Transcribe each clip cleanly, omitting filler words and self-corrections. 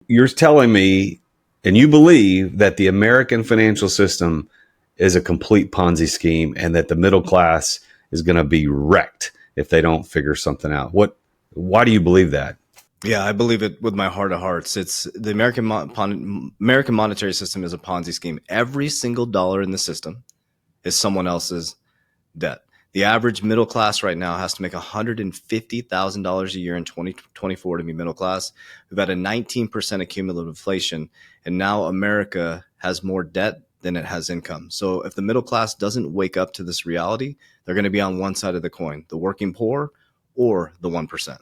You're telling me, and you believe that the American financial system is a complete Ponzi scheme and that the middle class is going to be wrecked if they don't figure something out. Why do you believe that? Yeah, I believe it with my heart of hearts. It's the American monetary system is a Ponzi scheme. Every single dollar in the system is someone else's debt. The average middle class right now has to make $150,000 a year in 2024 to be middle class. We've had a 19% cumulative inflation, and now America has more debt than it has income. So if the middle class doesn't wake up to this reality, they're going to be on one side of the coin, the working poor or the 1%.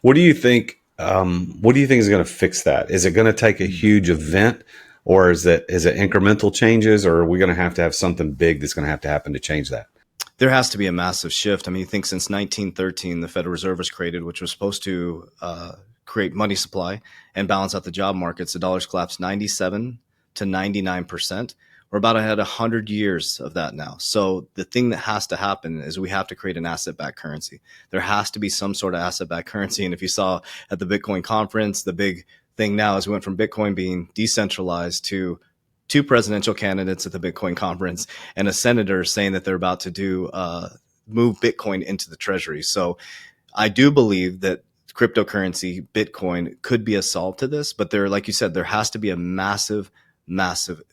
What do you think? What do you think is going to fix that? Is it going to take a huge event, or is it incremental changes, or are we going to have something big that's going to happen to change that? There has to be a massive shift. I mean, you think since 1913, the Federal Reserve was created, which was supposed to create money supply and balance out the job markets. The dollar's collapsed 97 to 99%. We're about ahead 100 years of that now. So the thing that has to happen is we have to create an asset-backed currency. There has to be some sort of asset-backed currency. And if you saw at the Bitcoin conference, the big thing now is we went from Bitcoin being decentralized to two presidential candidates at the Bitcoin conference and a senator saying that they're about to do move Bitcoin into the treasury. So I do believe that cryptocurrency, Bitcoin, could be a solve to this, but there, like you said, there has to be a massive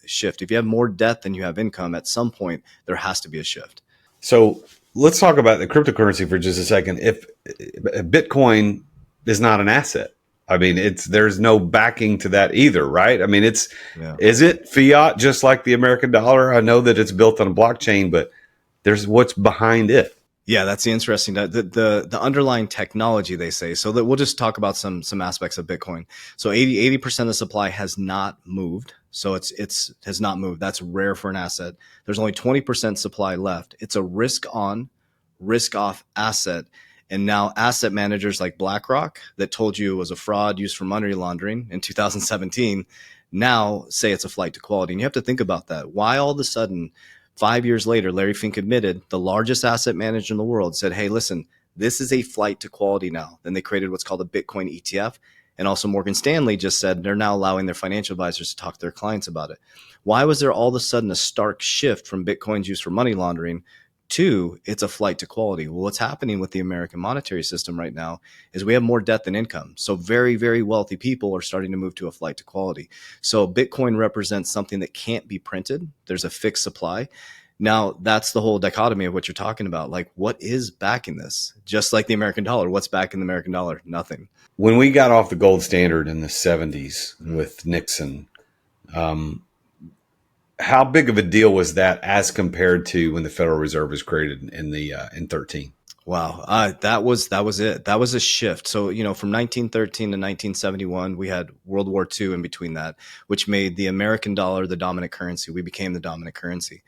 shift. If you have more debt than you have income, at some point there has to be a shift. So let's talk about the cryptocurrency for just a second. If Bitcoin is not an asset, I mean, there's no backing to that either, right? I mean, is it fiat just like the American dollar? I know that it's built on a blockchain, but there's what's behind it. Yeah, that's the interesting the underlying technology, they say. So that we'll just talk about some aspects of Bitcoin. So 80% of the supply has not moved. So it's has not moved. That's rare for an asset. There's only 20% supply left. It's a risk on, risk off asset. And now asset managers like BlackRock that told you it was a fraud used for money laundering in 2017 now say it's a flight to quality. And you have to think about that. Why all of a sudden 5 years later, Larry Fink admitted, the largest asset manager in the world, said, hey, listen, this is a flight to quality now. Then they created what's called a Bitcoin ETF. And also Morgan Stanley just said they're now allowing their financial advisors to talk to their clients about it. Why was there all of a sudden a stark shift from Bitcoin's use for money laundering to it's a flight to quality? Well, what's happening with the American monetary system right now is we have more debt than income. So very, very wealthy people are starting to move to a flight to quality. So Bitcoin represents something that can't be printed. There's a fixed supply. Now, that's the whole dichotomy of what you're talking about. Like, what is backing this? Just like the American dollar, what's backing the American dollar? Nothing. When we got off the gold standard in the 70s with Nixon, how big of a deal was that as compared to when the Federal Reserve was created in 13? Wow, that was it. That was a shift. So, from 1913 to 1971, we had World War II in between that, which made the American dollar the dominant currency. We became the dominant currency.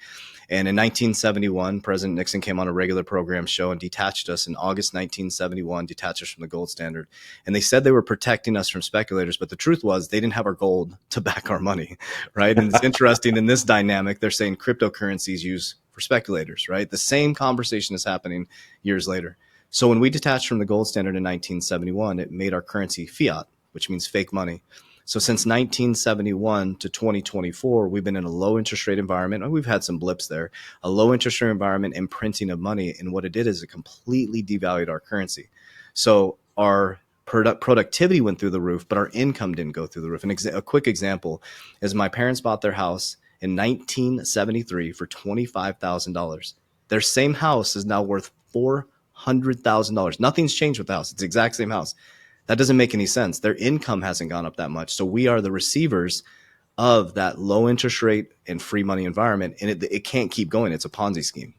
And in 1971, President Nixon came on a regular program show and detached us in August 1971, detached us from the gold standard. And they said they were protecting us from speculators, but the truth was they didn't have our gold to back our money, right? And it's interesting in this dynamic, they're saying cryptocurrencies use for speculators, right? The same conversation is happening years later. So when we detached from the gold standard in 1971, it made our currency fiat, which means fake money. So since 1971 to 2024, we've been in a low interest rate environment. We've had some blips there, a low interest rate environment and printing of money. And what it did is it completely devalued our currency. So our productivity went through the roof, but our income didn't go through the roof. And a quick example is my parents bought their house in 1973 for $25,000. Their same house is now worth $400,000. Nothing's changed with the house. It's the exact same house. That doesn't make any sense. Their income hasn't gone up that much. So we are the receivers of that low interest rate and free money environment. And it can't keep going. It's a Ponzi scheme.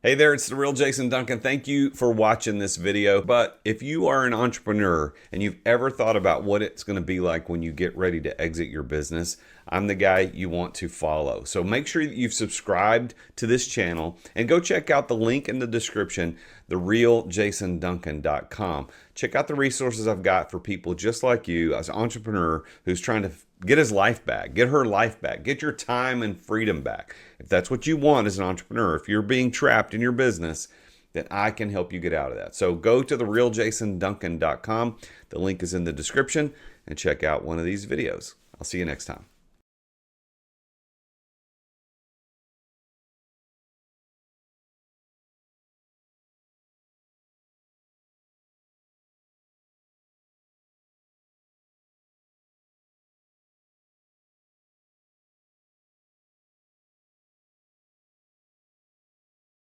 Hey there, it's the Real Jason Duncan. Thank you for watching this video. But if you are an entrepreneur and you've ever thought about what it's going to be like when you get ready to exit your business, I'm the guy you want to follow. So make sure that you've subscribed to this channel and go check out the link in the description, therealjasonduncan.com. Check out the resources I've got for people just like you as an entrepreneur who's trying to get his life back, get her life back, get your time and freedom back. If that's what you want as an entrepreneur, if you're being trapped in your business, then I can help you get out of that. So go to therealjasonduncan.com. The link is in the description, and check out one of these videos. I'll see you next time.